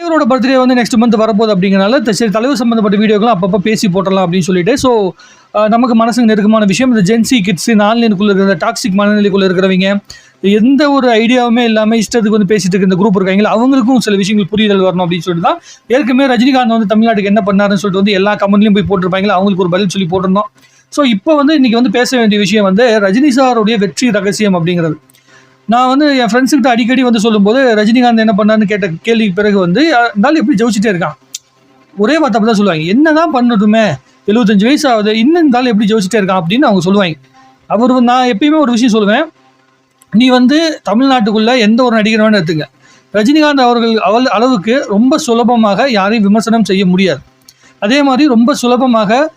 தலைவரோட பர்த்டே வந்து next month வரப்போகுது அப்படிங்கிறனால சரி தலைவர் சம்மந்தப்பட்ட வீடியோக்கெல்லாம் அப்பப்போ பேசி போட்டலாம் அப்படின்னு சொல்லிட்டு ஸோ நமக்கு மனசுக்கு நெருக்கமான விஷயம் இந்த ஜென்சி கிட்ஸ் இந்த ஆன்லைனுக்குள்ளே இருக்கிற டாக்ஸிக் மனநிலைக்குள்ளே இருக்கிறவங்க எந்த ஒரு ஐடியாவுமே இல்லாமல் இஷ்டத்துக்கு வந்து பேசிட்டு இருக்க இந்த குரூப் இருக்காங்களா அவங்களுக்கும் சில விஷயங்கள் புரிதல் வரணும் அப்படின்னு சொல்லிட்டு தான் ஏற்கனவே ரஜினிகாந்த் வந்து தமிழ்நாட்டுக்கு என்ன பண்ணாருன்னு சொல்லிட்டு வந்து எல்லா கமெண்ட்லையும் போய் போட்டிருப்பாங்களா அவங்களுக்கு ஒரு பதில் சொல்லி போட்டிருந்தோம். ஸோ இப்போ வந்து இன்றைக்கி வந்து பேச வேண்டிய விஷயம் வந்து ரஜினி சாருடைய வெற்றி ரகசியம் அப்படிங்கிறது. நான் வந்து என் ஃப்ரெண்ட்ஸுக்கிட்ட அடிக்கடி வந்து சொல்லும்போது ரஜினிகாந்த் என்ன பண்ணாருன்னு கேட்ட கேள்விக்கு பிறகு வந்து இருந்தாலும் எப்படி ஜெயிச்சிட்டே இருக்கான் ஒரே வார்த்தை அப்படி தான் சொல்லுவாங்க. என்ன தான் பண்ணட்டுமே 75 வயசு ஆகுது இன்னும் இருந்தாலும் எப்படி ஜெயிச்சிட்டே இருக்கான் அப்படின்னு அவங்க சொல்லுவாங்க. அவர் நான் எப்பயுமே ஒரு விஷயம் சொல்லுவேன், நீ வந்து தமிழ்நாட்டுக்குள்ளே எந்த ஒரு நடிகர் வேணும் எடுத்துங்க, ரஜினிகாந்த் அவர்கள் அளவுக்கு ரொம்ப சுலபமாக யாரையும் விமர்சனம் செய்ய முடியாது. அதே மாதிரி ரொம்ப சுலபமாக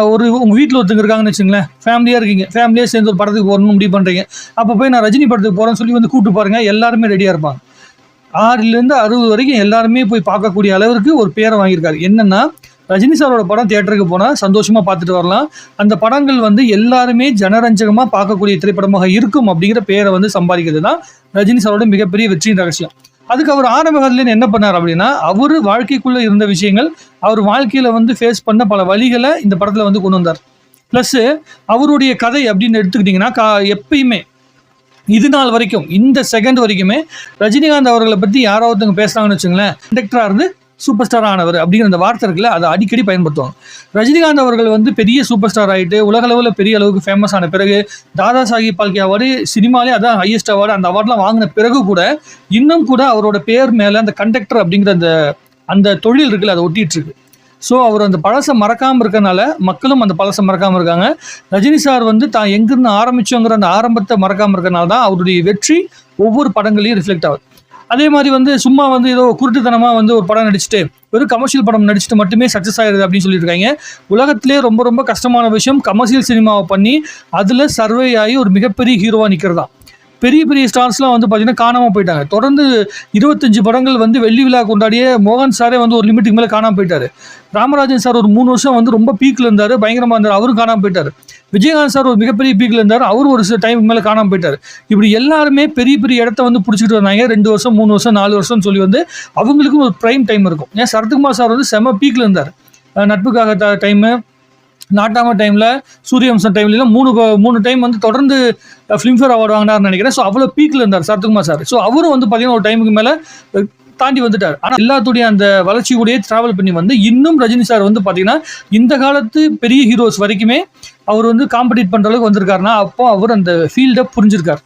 உங்கள் வீட்டில் ஒருத்தங்க இருக்காங்கன்னு வச்சுங்களேன், ஃபேமிலியாக இருக்கீங்க, ஃபேமிலியாக சேர்ந்து ஒரு படத்துக்கு போகணும்னு முடிவு பண்ணுறீங்க, அப்போ போய் நான் ரஜினி படத்துக்கு போகிறேன்னு சொல்லி வந்து கூப்பிட்டு பாருங்கள், எல்லாருமே ரெடியாக இருப்பாங்க. 6லேருந்து 60 வரைக்கும் எல்லாருமே போய் பார்க்கக்கூடிய அளவிற்கு ஒரு பேரை வாங்கியிருக்காரு. என்னென்னா ரஜினி சாரோட படம் தியேட்டருக்கு போனால் சந்தோஷமாக பார்த்துட்டு வரலாம், அந்த படங்கள் வந்து எல்லாருமே ஜனரஞ்சகமாக பார்க்கக்கூடிய திரைப்படமாக இருக்கும் அப்படிங்கிற பேரை வந்து சம்பாதிக்கிறது தான் ரஜினி சாரோட மிகப்பெரிய வெற்றியின் ரகசியம். அதுக்கு அவர் ஆரம்ப காலத்தில் என்ன பண்ணார் அப்படின்னா, அவர் வாழ்க்கைக்குள்ளே இருந்த விஷயங்கள், அவர் வாழ்க்கையில் வந்து ஃபேஸ் பண்ண பல வழிகளை இந்த படத்தில் வந்து கொண்டு வந்தார். ப்ளஸ்ஸு அவருடைய கதை அப்படின்னு எடுத்துக்கிட்டிங்கன்னா எப்பயுமே இது நாள் வரைக்கும் இந்த செகண்ட் வரைக்குமே ரஜினிகாந்த் அவர்களை பற்றி யாராவது ஒருத்தவங்க பேசுகிறாங்கன்னு வச்சுங்களேன், கண்டக்டராக இருந்து சூப்பர் ஸ்டார் ஆனவர் அப்படிங்கிற அந்த வார்த்தை இருக்குல்ல, அதை அடிக்கடி பயன்படுத்துவாங்க. ரஜினிகாந்த் அவர்கள் வந்து பெரிய சூப்பர் ஸ்டார் ஆகிட்டு உலகளவில் பெரிய அளவுக்கு ஃபேமஸ் ஆன பிறகு தாதா சாஹிப் பால்கே அவார்டு சினிமாலே அதான் ஹையஸ்ட் அவார்டு, அந்த அவார்ட்லாம் வாங்கின பிறகு கூட இன்னும் கூட அவரோட பேர் மேலே அந்த கண்டக்டர் அப்படிங்கிற அந்த தொழில் இருக்குல்ல அதை ஒட்டிகிட்டு இருக்கு. ஸோ அவர் அந்த பழசை மறக்காமல் இருக்கனால மக்களும் அந்த பழசை மறக்காமல் இருக்காங்க. ரஜினி சார் வந்து தான் எங்கிருந்து ஆரம்பிச்சோங்கிற அந்த ஆரம்பத்தை மறக்காமல் இருக்கனால தான் அவருடைய வெற்றி ஒவ்வொரு படங்களையும் ரிஃப்ளெக்ட் ஆகுது. அதே மாதிரி வந்து சும்மா வந்து ஏதோ குருட்டுத்தனமாக வந்து ஒரு படம் நடிச்சுட்டு வெறும் கமர்ஷியல் படம் நடிச்சுட்டு மட்டுமே சக்ஸஸ் ஆகிடுது அப்படின்னு சொல்லியிருக்காங்க. உலகத்திலே ரொம்ப ரொம்ப கஷ்டமான விஷயம் கமர்ஷியல் சினிமாவை பண்ணி அதில் சர்வே ஆகி ஒரு மிகப்பெரிய ஹீரோவாக நிற்கிறதா. பெரிய பெரிய ஸ்டார்ஸ்லாம் வந்து பார்த்தீங்கன்னா காணாமல் போயிட்டாங்க. தொடர்ந்து 25 படங்கள் வந்து வெள்ளி விழா கொண்டாடிய மோகன் சாரே வந்து ஒரு லிமிட்டுக்கு மேலே காணாமல் போயிட்டார். ராமராஜன் சார் ஒரு 3 வருஷம் வந்து ரொம்ப பீக்கில் இருந்தார், பயங்கரமாக இருந்தார், அவரும் காணாமல் போயிட்டார். விஜயகாந்த் சார் ஒரு மிகப்பெரிய பீக்கில் இருந்தார், அவரும் ஒரு சில டைமுக்கு மேலே காணாமல் போயிட்டார். இப்படி எல்லாருமே பெரிய பெரிய இடத்த வந்து பிடிச்சிட்டு வந்தாங்க. 2 வருஷம் 3 வருஷம் 4 வருஷம்னு சொல்லி வந்து அவங்களுக்கும் ஒரு ப்ரைம் டைம் இருக்கும். ஏன் சரத்குமார் சார் வந்து செம பீக்கில் இருந்தார், நட்புக்காக டைமு, நாட்டாம டைமில், சூரியவம்சம் டைம்லாம் 3 டைம் வந்து தொடர்ந்து ஃபிலிம்ஃபேர் அவார்டு வாங்கினார்னு நினைக்கிறேன். ஸோ அவ்வளோ பீக்கில் இருந்தார் சரத்குமார் சார். ஸோ அவரும் வந்து பார்த்தீங்கன்னா ஒரு டைமுக்கு மேலே தாண்டி வந்துட்டார். ஆனால் எல்லாத்துடைய அந்த வளர்ச்சியோடையே ட்ராவல் பண்ணி வந்து இன்னும் ரஜினி சார் வந்து பார்த்தீங்கன்னா இந்த காலத்து பெரிய ஹீரோஸ் வரைக்குமே அவர் வந்து காம்படிட் பண்ணுற அளவுக்கு வந்திருக்காருன்னா அப்போ அவர் அந்த ஃபீல்டை புரிஞ்சிருக்கார்.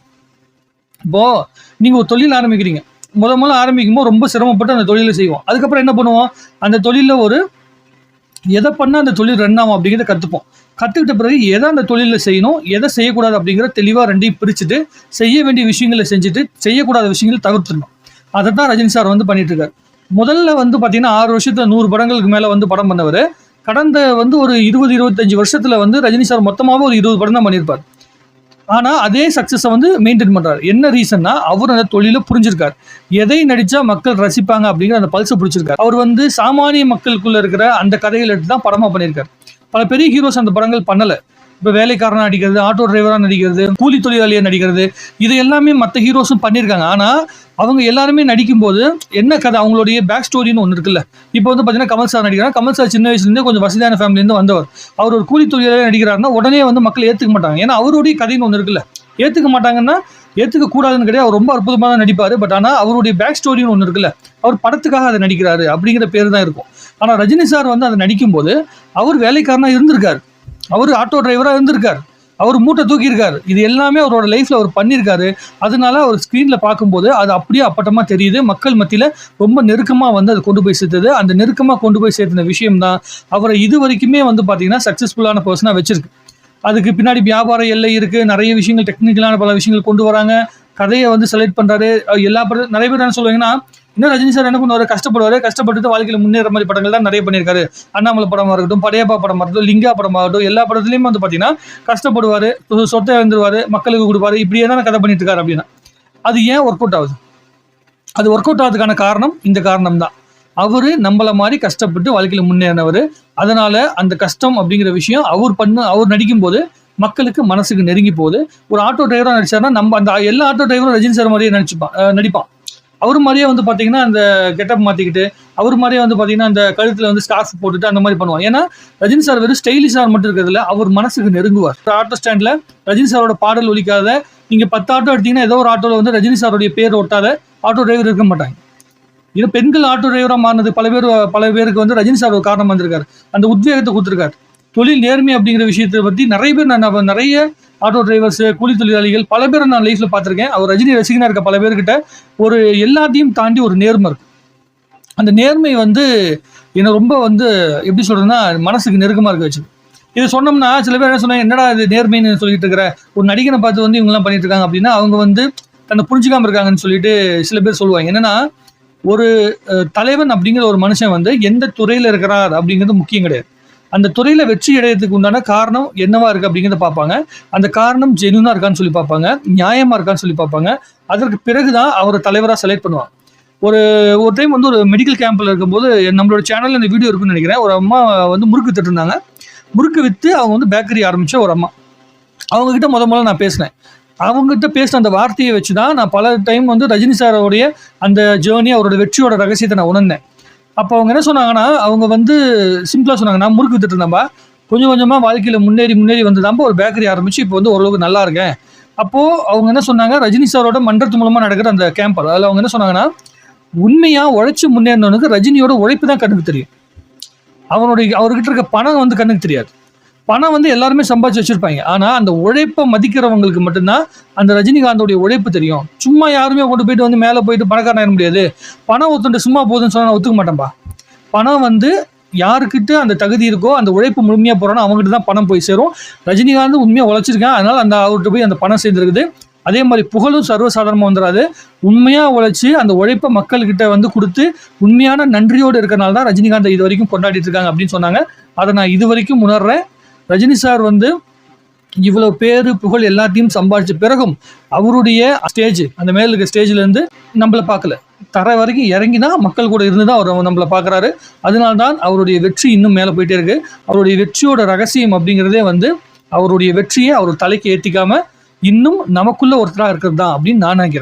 இப்போது நீங்கள் ஒரு தொழில் ஆரம்பிக்கிறீங்க, முதல்ல ஆரம்பிக்கும்போது ரொம்ப சிரமப்பட்டு அந்த தொழிலை செய்வோம். அதுக்கப்புறம் என்ன பண்ணுவோம், அந்த தொழிலில் எதை பண்ணால் அந்த தொழில் ரன் ஆகும் அப்படிங்கிறத கற்றுப்போம். கற்றுக்கிட்ட பிறகு எதை அந்த தொழிலில் செய்யணும், எதை செய்யக்கூடாது அப்படிங்கிற தெளிவாக ரெண்டையும் பிரிச்சுட்டு செய்ய வேண்டிய விஷயங்களை செஞ்சுட்டு செய்யக்கூடாத விஷயங்களை தவிர்த்துடணும். அதை தான் ரஜினி சார் வந்து பண்ணிட்டு இருக்காரு. முதல்ல வந்து பார்த்தீங்கன்னா 6 வருஷத்துல 100 படங்களுக்கு மேலே வந்து படம் பண்ணவர். கடந்த வந்து ஒரு 20-25 வருஷத்துல வந்து ரஜினி சார் மொத்தமாகவே ஒரு 20 படம் தான் பண்ணியிருப்பார். ஆனால் அதே சக்ஸஸை வந்து மெயின்டைன் பண்ணுறாரு. என்ன ரீசன்னா அவர் அந்த தொழிலை புரிஞ்சிருக்காரு, எதை நடித்தா மக்கள் ரசிப்பாங்க அப்படிங்கிற அந்த பல்ஸை பிடிச்சிருக்காரு. அவர் வந்து சாமானிய மக்களுக்குள்ளே இருக்கிற அந்த கதைகளை எடுத்து தான் படமாக பண்ணியிருக்காரு. பல பெரிய ஹீரோஸ் அந்த படங்கள் பண்ணலை. இப்போ வேலைக்காரனாக நடிக்கிறது, ஆட்டோ டிரைவராக நடிக்கிறது, கூலி தொழிலாளியாக நடிக்கிறது, இது எல்லாமே மற்ற ஹீரோஸும் பண்ணியிருக்காங்க. ஆனால் அவங்க எல்லாருமே நடிக்கும்போது என்ன கதை, அவங்களுடைய பேக் ஸ்டோரின்னு ஒன்று இருக்குல்ல. இப்போ வந்து பார்த்தீங்கன்னா கமல் சார் நடிக்கிறார். கமல் சார் சின்ன வயசுலேருந்தே கொஞ்சம் வசதியான ஃபேமிலியிலேருந்து வந்தவர். அவர் ஒரு கூலி தொழிலாளியாக நடிக்கிறாருன்னா உடனே வந்து மக்கள் ஏற்றுக்க மாட்டாங்க. ஏன்னா அவருடைய கதைன்னு ஒன்று இருக்குல்ல. ஏற்றுக்க மாட்டாங்கன்னா ஏற்றுக்க கூடாதுன்னு கிடையாது, அவர் ரொம்ப அற்புதமாக தான் நடிப்பார். பட் ஆனால் அவருடைய பேக் ஸ்டோரின்னு ஒன்று இருக்குல்ல, அவர் படத்துக்காக அதை நடிக்கிறாரு அப்படிங்கிற பேர் தான் இருக்கும். ஆனால் ரஜினி சார் வந்து அதை நடிக்கும்போது அவர் வேலைக்காரனாக இருந்திருக்காரு, அவர் ஆட்டோ டிரைவராக இருந்திருக்கார், அவர் மூட்டை தூக்கியிருக்காரு. இது எல்லாமே அவரோட லைஃப்பில் அவர் பண்ணியிருக்காரு. அதனால அவர் ஸ்க்ரீனில் பார்க்கும்போது அது அப்படியே அப்பட்டமாக தெரியுது. மக்கள் மத்தியில் ரொம்ப நெருக்கமாக வந்து அது கொண்டு போய் சேர்த்தது. அந்த நெருக்கமாக கொண்டு போய் சேர்த்துன விஷயம்தான் அவரை இது வரைக்குமே வந்து பார்த்தீங்கன்னா சக்ஸஸ்ஃபுல்லான பர்சனாக வச்சிருக்கு. அதுக்கு பின்னாடி வியாபார எல்லை இருக்குது, நிறைய விஷயங்கள் டெக்னிக்கலான பல விஷயங்கள் கொண்டு வராங்க, கதையை வந்து செலக்ட் பண்ணுறாரு. எல்லா படம் நிறைய பேர் என்ன சொல்லுவாங்கன்னா, இன்னும் ரஜினி சார் என்ன பண்ணுவார், கஷ்டப்பட்டு வாழ்க்கையில் முன்னேற மாதிரி படங்கள் தான் நிறைய பண்ணியிருக்காரு. அண்ணாமலை படமாக இருக்கட்டும், படையப்பா படமாக இருக்கட்டும், லிங்கா படமாகட்டும், எல்லா படத்துலையும் வந்து பார்த்தீங்கன்னா கஷ்டப்படுவார், சொத்தை இழந்துருவார், மக்களுக்கு கொடுப்பாரு, இப்படியே தான் கதை பண்ணிட்டு இருக்காரு அப்படின்னா அது ஏன் ஒர்க் அவுட் ஆகுது? அது ஒர்க் அவுட் ஆகுதுக்கான காரணம் இந்த காரணம் தான். அவர் நம்மளை மாதிரி கஷ்டப்பட்டு வாழ்க்கையில் முன்னேறினவர். அதனால அந்த கஷ்டம் அப்படிங்கிற விஷயம் அவர் நடிக்கும்போது மக்களுக்கு மனசுக்கு நெருங்கி போகுது. ஒரு ஆட்டோ டிரைவராக நடிச்சாருன்னா நம்ம அந்த எல்லா ஆட்டோ டிரைவரும் ரஜினி சார் மாதிரியே நடிப்பான். அவர் மாதிரியே வந்து பார்த்தீங்கன்னா அந்த கெட்டப் மாற்றிக்கிட்டு அவர் மாதிரியே வந்து பார்த்தீங்கன்னா அந்த கழுத்தில் வந்து ஸ்கார்ஃப் போட்டுட்டு அந்த மாதிரி பண்ணுவாங்க. ஏன்னா ரஜினி சார் வெறும் ஸ்டைலிஷாக மட்டும் இருக்கிறதுல அவர் மனசுக்கு நெருங்குவார். ஆட்டோ ஸ்டாண்டில் ரஜினி சாரோட பாடல் ஒலிக்காத நீங்கள் 10 ஆட்டோ எடுத்தீங்கன்னா ஏதோ ஒரு ஆட்டோவில் வந்து ரஜினி சாருடைய பேர் ஒட்டாத ஆட்டோ டிரைவர் இருக்க மாட்டாங்க. இது பெண்கள் ஆட்டோ டிரைவராக மாறினது பல பேருக்கு வந்து ரஜினி சார் ஒரு காரணம் வந்திருக்காரு. அந்த உத்வேகத்தை கொடுத்துருக்காரு. தொழில் நேர்மை அப்படிங்கிற விஷயத்தை பற்றி நிறைய பேர் நிறைய ஆட்டோ டிரைவர்ஸ், கூலி தொழிலாளிகள் பல பேர் நான் லைஃப்ல பார்த்துருக்கேன். அவர் ரஜினி ரசிகனாக இருக்க பல பேர்கிட்ட ஒரு எல்லாத்தையும் தாண்டி ஒரு நேர்மை இருக்கும். அந்த நேர்மை வந்து என்னை ரொம்ப வந்து எப்படி சொல்றதுன்னா மனசுக்கு நெருக்கமாக இருக்க வச்சு. இது சொன்னோம்னா சில பேர் என்ன சொன்னாங்க, என்னடா இது நேர்மைன்னு சொல்லிட்டு இருக்கிற, ஒரு நடிகனை பார்த்து வந்து இவங்கெல்லாம் பண்ணிட்டு இருக்காங்க அப்படின்னா அவங்க வந்து தன்னை புரிஞ்சுக்காம இருக்காங்கன்னு சொல்லிட்டு சில பேர் சொல்லுவாங்க. என்னன்னா ஒரு தலைவன் அப்படிங்கிற ஒரு மனுஷன் வந்து எந்த துறையில் இருக்கிறார் அப்படிங்கிறது முக்கியம் கிடையாது. அந்த துறையில் வெற்றி அடையிறதுக்கு உண்டான காரணம் என்னவா இருக்குது அப்படிங்கிறத பார்ப்பாங்க. அந்த காரணம் ஜெனுவனாக இருக்கான்னு சொல்லி பார்ப்பாங்க, நியாயமாக இருக்கான்னு சொல்லி பார்ப்பாங்க. அதற்கு பிறகு தான் அவரை தலைவராக செலக்ட் பண்ணுவாங்க. ஒரு டைம் வந்து ஒரு மெடிக்கல் கேம்பில் இருக்கும்போது நம்மளோட சேனலில் இந்த வீடியோ இருக்குன்னு நினைக்கிறேன். ஒரு அம்மா வந்து முறுக்கு வித்துட்டு இருந்தாங்க. முறுக்கு விற்று அவங்க வந்து பேக்கரி ஆரம்பித்த ஒரு அம்மா. அவங்கக்கிட்ட முதல்ல நான் பேசினேன். அவங்ககிட்ட பேசின அந்த வார்த்தையை வச்சு தான் நான் பல டைம் வந்து ரஜினி சாரோடைய அந்த ஜேர்னி, அவரோட வெற்றியோட ரகசியத்தை நான் உணர்ந்தேன். அப்போ அவங்க என்ன சொன்னாங்கன்னா, அவங்க வந்து சிம்பிளாக சொன்னாங்க, நான் முறுக்கு வித்துட்டு இருந்தேன்பா, கொஞ்சம் கொஞ்சமாக வாழ்க்கையில் முன்னேறி வந்து தான்ப்பா ஒரு பேக்கரி ஆரம்பித்து இப்போ வந்து ஓரளவுக்கு நல்லா இருக்கேன். அப்போது அவங்க என்ன சொன்னாங்க, ரஜினி சாரோட மன்றத்து மூலமாக நடக்கிற அந்த கேம்ப், அதில் அவங்க என்ன சொன்னாங்கன்னா, உண்மையாக உழைச்சி முன்னேறினவனுக்கு ரஜினியோட உழைப்பு தான் கண்ணுக்கு தெரியும். அவர்கிட்ட இருக்க பணம் வந்து கண்ணுக்கு தெரியாது. பணம் வந்து எல்லாருமே சம்பாதிச்சு வச்சிருப்பாங்க. ஆனால் அந்த உழைப்பை மதிக்கிறவங்களுக்கு மட்டும்தான் அந்த ரஜினிகாந்தோடைய உழைப்பு தெரியும். சும்மா யாருமே கொண்டு போயிட்டு வந்து மேலே போயிட்டு பணக்காரன் ஆயிட முடியாது. பணம் ஒருத்தன் சும்மா போதுன்னு சொன்னால் நான் ஒத்துக்க மாட்டேன்பா. பணம் வந்து யாருக்கிட்ட அந்த தகுதி இருக்கோ, அந்த உழைப்பு முழுமையாக போகிறோன்னா அவங்ககிட்ட தான் பணம் போய் சேரும். ரஜினிகாந்த் உண்மையாக உழைச்சிருக்கேன், அதனால் அவர்கிட்ட போய் அந்த பணம் சேர்ந்துருக்குது. அதே மாதிரி புகழும் சர்வசாதாரணமாக வந்துடாது. உண்மையாக உழைச்சி அந்த உழைப்பை மக்கள்கிட்ட வந்து கொடுத்து உண்மையான நன்றியோடு இருக்கிறனால தான் ரஜினிகாந்தை இது வரைக்கும் கொண்டாடிட்டு இருக்காங்க அப்படின்னு சொன்னாங்க. அதை நான் இது வரைக்கும் உணர்றேன். ரஜினி சார் வந்து இவ்வளோ பேர் புகழ் எல்லாத்தையும் சம்பாதிச்ச பிறகும் அவருடைய ஸ்டேஜ், அந்த மேல இருக்க ஸ்டேஜ்லேருந்து நம்மளை பார்க்கல, தர வரைக்கும் இறங்கி தான் மக்கள் கூட இருந்து தான் அவர் நம்மளை பார்க்குறாரு. அதனால்தான் அவருடைய வெற்றி இன்னும் மேலே போயிட்டே இருக்கு. அவருடைய வெற்றியோட ரகசியம் அப்படிங்கிறதே வந்து அவருடைய வெற்றியை அவர் தலைக்கு ஏற்றிக்காம இன்னும் நமக்குள்ள ஒருத்தராக இருக்கிறது தான் அப்படின்னு நான் நினைக்கிறேன்.